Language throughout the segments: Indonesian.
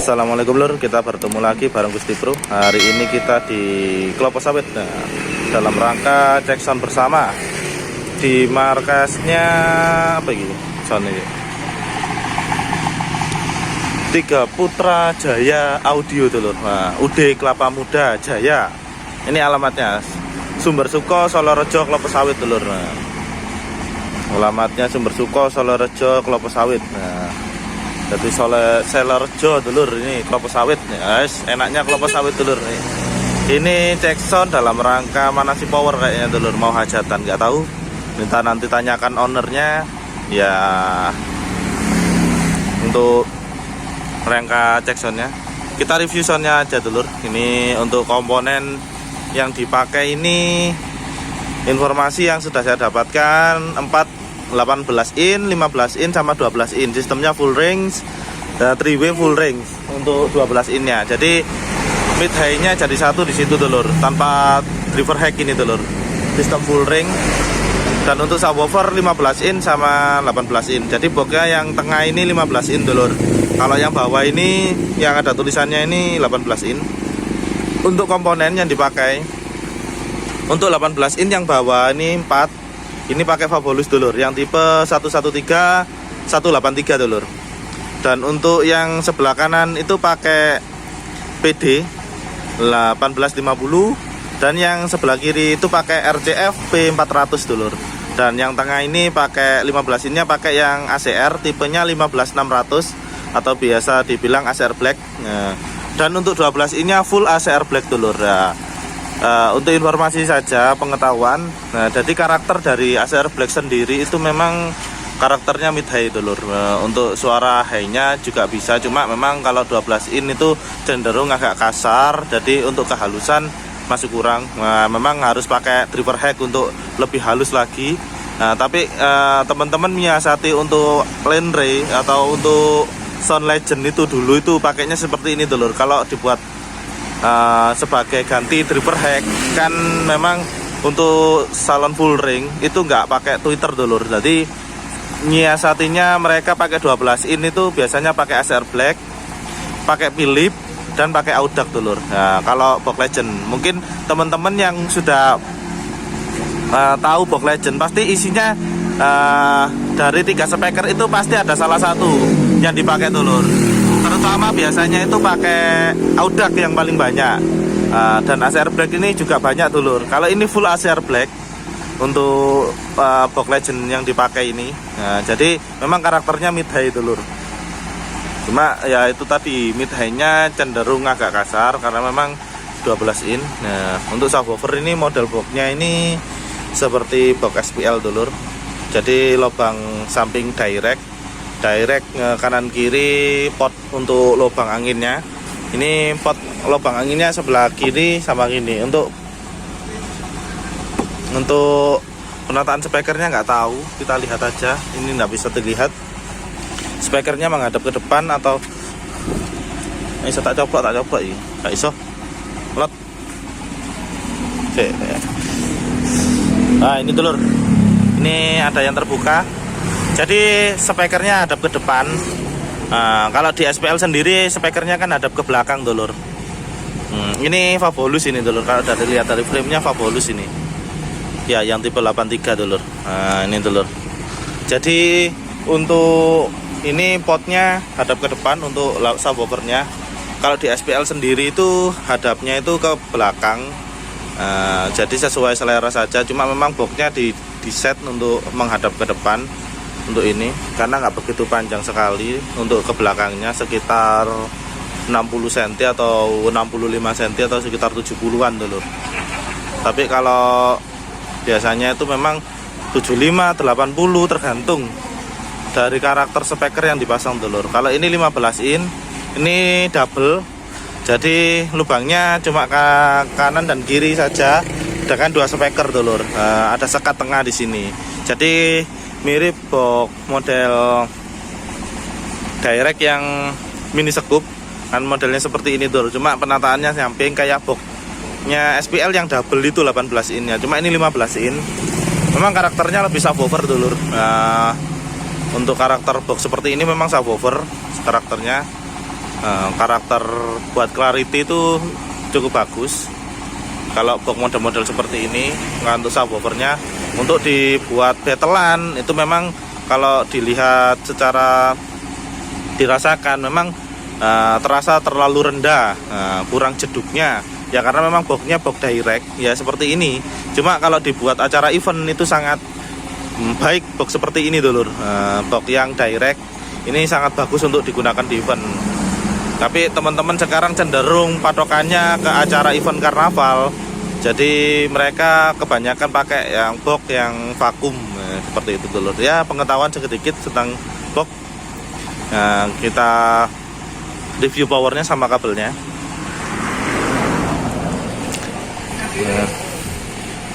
Assalamualaikum lur, kita bertemu lagi bareng Gusti Pro. Hari ini kita di Kelapa Sawit, dalam rangka cek sound bersama di markasnya apa ini? Sound ini 3 Putra Jaya Audio dulur. Nah, UD Kelapa Muda Jaya. Ini alamatnya Sumber Suko, Solorejo, Kelapa Sawit dulur. Nah, alamatnya Sumber Suko, Solorejo, Kelapa Sawit. Nah, jadi Solorejo dulur, ini Kelapa Sawit nih, enaknya Kelapa Sawit dulur nih. Ini cek sound dalam rangka Manasi Power kayaknya dulur, mau hajatan nggak tahu. Minta nanti tanyakan ownernya ya untuk rangka cek soundnya. Kita review soundnya aja dulur. Ini untuk komponen yang dipakai ini, informasi yang sudah saya dapatkan 18 in, 15 in, sama 12 in. Sistemnya full range, 3-way full range untuk 12 innya. Jadi mid high-nya jadi satu di situ dulur, tanpa driver hack ini dulur. Sistem full range. Dan untuk subwoofer 15 in sama 18 in. Jadi boxnya yang tengah ini 15 in dulur. Kalau yang bawah ini yang ada tulisannya ini 18 in. Untuk komponen yang dipakai, untuk 18 in yang bawah ini 4. Ini pakai Fabulous dulur, yang tipe 113, 183 dulur. Dan untuk yang sebelah kanan itu pakai PD 1850, dan yang sebelah kiri itu pakai RCF P400 dulur. Dan yang tengah ini pakai 15 innya pakai yang ACR tipenya 15600 atau biasa dibilang ACR Black. Nah, dan untuk 12 innya full ACR Black dulur. Nah, untuk informasi saja, pengetahuan. Nah, jadi karakter dari ACR Black sendiri itu memang karakternya mid high dulur. Untuk suara high-nya juga bisa, cuma memang kalau 12 in itu cenderung agak kasar. Jadi untuk kehalusan masih kurang. Nah, memang harus pakai driver hack untuk lebih halus lagi. Nah, tapi teman-teman menyiasati untuk Lane Ray atau untuk Sound Legend itu dulu itu pakainya seperti ini dulur. Kalau dibuat sebagai ganti driver hack kan memang untuk salon full ring itu nggak pakai tweeter dulur. Jadi nyiasatinya mereka pakai 12 in itu biasanya pakai ACR Black, pakai Philip, dan pakai Audax dulur. Nah, kalau box legend mungkin teman-teman yang sudah tahu box legend pasti isinya dari 3 speaker itu pasti ada salah satu yang dipakai dulur. Terutama biasanya itu pakai Audax yang paling banyak, dan ACR Black ini juga banyak dulur. Kalau ini full ACR Black untuk box legend yang dipakai ini. Nah, jadi memang karakternya mid high dulur. Cuma ya itu tadi, mid high-nya cenderung agak kasar karena memang 12 in. Nah, untuk subwoofer ini model boxnya ini seperti box SPL dulur. Jadi lubang samping direct kanan kiri pot untuk lubang anginnya. Ini pot lubang anginnya sebelah kiri sama gini. Untuk penataan speakernya nggak tahu, kita lihat aja. Ini nggak bisa dilihat speakernya menghadap ke depan atau ini. Saya tak coba ya, nggak iso lot. Nah, ini dulur, ini ada yang terbuka. Jadi speakernya hadap ke depan. Kalau di SPL sendiri speakernya kan hadap ke belakang dulur. Ini Fabulous ini dulur. Kalau dari lihat dari frame-nya Fabulous ini. Ya, yang tipe 83 dulur. Nah, ini dulur. Jadi untuk ini potnya hadap ke depan untuk subwoofernya. Kalau di SPL sendiri itu hadapnya itu ke belakang. Jadi sesuai selera saja. Cuma memang boxnya di set untuk menghadap ke depan. Untuk ini karena nggak begitu panjang sekali, untuk ke belakangnya sekitar 60 cm atau 65 cm atau sekitar 70-an dulu. Tapi kalau biasanya itu memang 75, 80 tergantung dari karakter speaker yang dipasang dulur. Kalau ini 15 in, ini double. Jadi lubangnya cuma ke kanan dan kiri saja dengan 2 speaker dulur. Ada sekat tengah di sini. Jadi mirip box model direct yang mini scoop kan, modelnya seperti ini dulu. Cuma penataannya samping kayak boxnya SPL yang double itu 18 in nya, cuma ini 15 in. Memang karakternya lebih subwoofer dulur. Untuk karakter box seperti ini memang subwoofer karakternya. karakter buat clarity itu cukup bagus. Kalau box model-model seperti ini, untuk subwoofernya untuk dibuat battlean itu memang kalau dilihat secara dirasakan memang terasa terlalu rendah, kurang jeduknya ya, karena memang boxnya box direct ya seperti ini. Cuma kalau dibuat acara event itu sangat baik box seperti ini dulur. Box yang direct ini sangat bagus untuk digunakan di event. Tapi teman-teman sekarang cenderung patokannya ke acara event karnaval, jadi mereka kebanyakan pakai yang box yang vakum, seperti itu dulur ya. Pengetahuan sedikit tentang box. Kita review powernya sama kabelnya.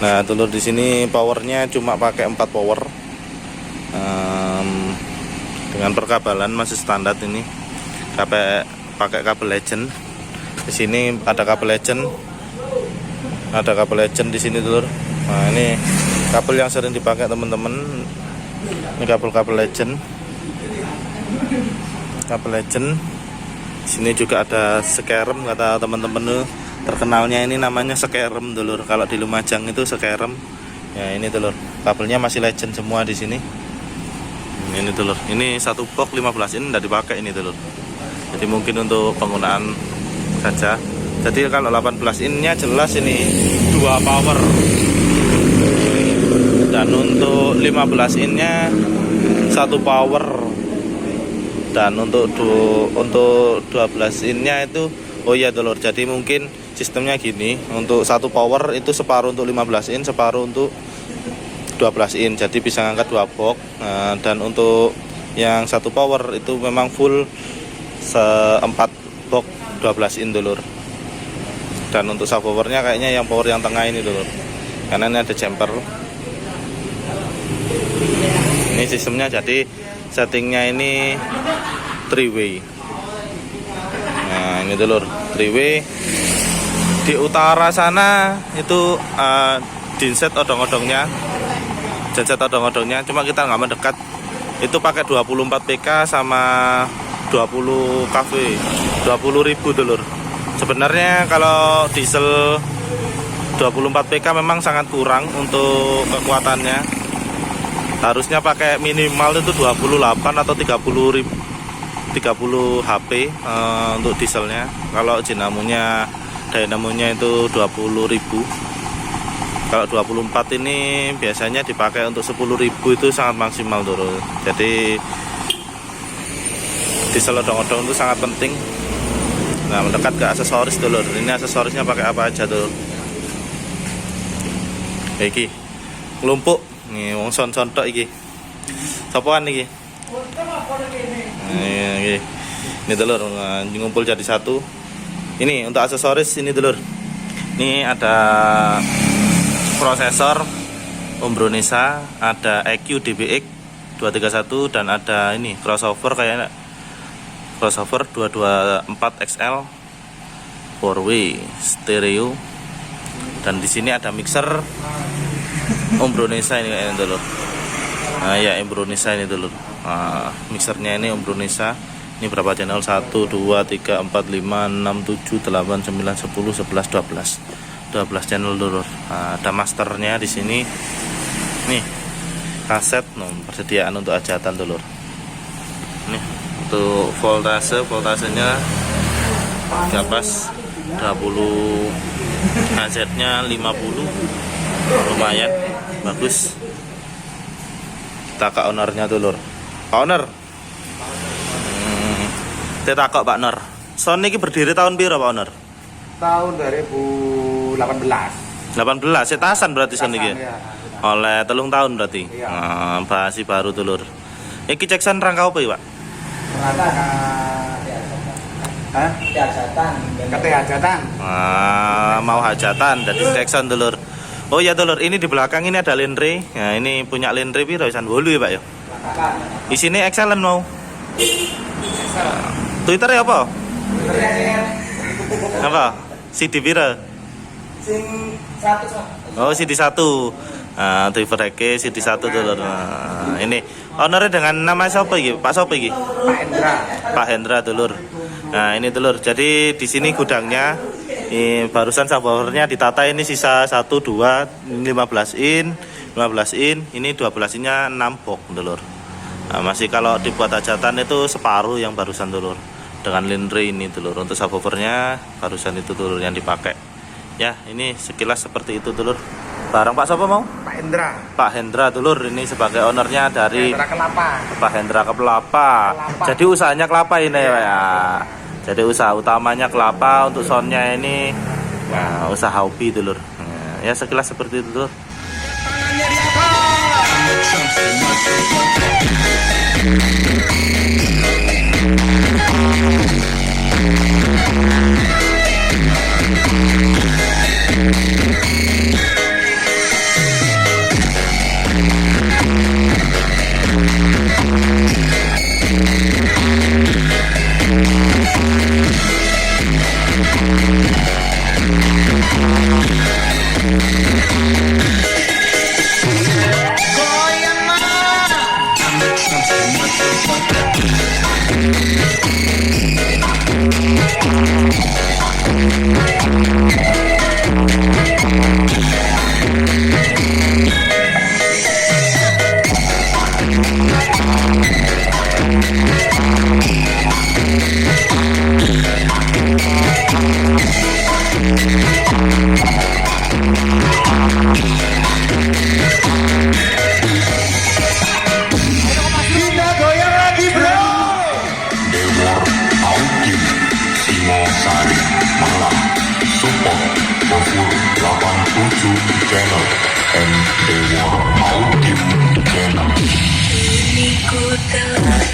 Nah dulur, di sini powernya cuma pakai 4 power, dengan perkabelan masih standar ini. Pakai kabel legend. Di sini ada kabel legend. Ada kabel legend di sini dulur. Nah, ini kabel yang sering dipakai teman-teman. Ini kabel legend. Kabel legend. Di sini juga ada sekerem, kata teman-teman tuh. Terkenalnya ini namanya sekerem dulur. Kalau di Lumajang itu sekerem. Ya ini dulur. Kabelnya masih legend semua di sini. Ini dulur. Ini satu box 15 in enggak dipakai ini dulur. Jadi mungkin untuk penggunaan saja. Jadi kalau 18 innya jelas ini 2 power. Dan untuk 15 innya 1 power. Dan untuk 12 innya itu, oh ya dulur, jadi mungkin sistemnya gini. Untuk 1 power itu separuh untuk 15 in, separuh untuk 12 in. Jadi bisa ngangkat 2 box. Dan untuk yang 1 power itu memang full 4 box 12 in dulur. Dan untuk subwoofernya kayaknya yang power yang tengah ini dulur, karena ini ada jumper. Ini sistemnya, jadi settingnya ini 3-way. Nah ini dulur, 3-way. Di utara sana itu genset odong-odongnya, cuma kita nggak mendekat. Itu pakai 24 PK sama 20 kV, 20.000 dulur. Sebenarnya kalau diesel 24 PK memang sangat kurang untuk kekuatannya. Harusnya pakai minimal itu 28 atau 30 HP untuk dieselnya. Kalau dynamonya itu 20.000. Kalau 24 ini biasanya dipakai untuk 10.000, itu sangat maksimal dulu. Jadi diesel odong-odong itu sangat penting. Nah mendekat ke aksesoris dulur. Ini aksesorisnya pakai apa aja dulur. Iki ngelumpuk. Nih wong son-son tok iki. Sopoan iki. Ini dulur ngumpul jadi satu. Ini untuk aksesoris ini dulur. Ini ada prosesor Umbronesa, ada EQ DBX 231, dan ada ini crossover kayaknya. Crossover 224 XL 4-way stereo. Dan di sini ada mixer Umbronesa ini kayaknya dulur. Nah ya Umbronesa ini dulur. Mixernya ini Umbronesa. Ini berapa channel? 1, 2, 3, 4, 5, 6, 7, 8, 9, 10, 11, 12 channel dulur. Ada masternya di sini. Nih kaset persediaan untuk hajatan dulur. Nih untuk voltasenya gapas 20, HZ nya 50, lumayan bagus. Kita ke ownernya dulur. Owner kita kok Pak Nur, Son ini berdiri tahun piro Pak Nur? Tahun 2018. 18, setasan berarti Son ini Ya. oleh 3 tahun berarti. Iya. Masih baru dulur. Iki ceksan rangka apa ya Pak? Hajatan. Mau hajatan dari ceksan dulur. Oh ya dulur, ini di belakang ini ada Lenre. Nah, ini punya Lenre piro pisan 8 ya Pak ya. Isine excellent mau. Twitter ya apa? Apa? CD piro? Sing 1. Oh, CD 1. Twitter Eke CD 1 dulur. Ini ownernya dengan nama siapa iki? Pak siapa iki? Pak Hendra. Pak Hendra dulur. Nah ini dulur, jadi di sini gudangnya. Ini barusan subwoofernya ditata, ini sisa 1, 2, 15 in, 15 in, ini 12 innya 6 box dulur. Nah, masih kalau dibuat hajatan itu separuh yang barusan dulur. Dengan linre ini dulur, untuk subwoofernya barusan itu dulur yang dipakai. Ya ini sekilas seperti itu dulur. Barang Pak siapa mau? Pak Hendra. Pak Hendra dulur, ini sebagai ownernya dari Hendra Kelapa. Pak Hendra Kelapa. Jadi usahanya kelapa ini ya. Jadi usaha utamanya kelapa, untuk soundnya ini ya, usaha hobi dulur. Ya sekilas seperti itu dulur. Kita goyang lagi bro. Dewar Aukim Singosari Malang Support Pokul 87 Channel and Dewar Aukim Channel. Ini ku telah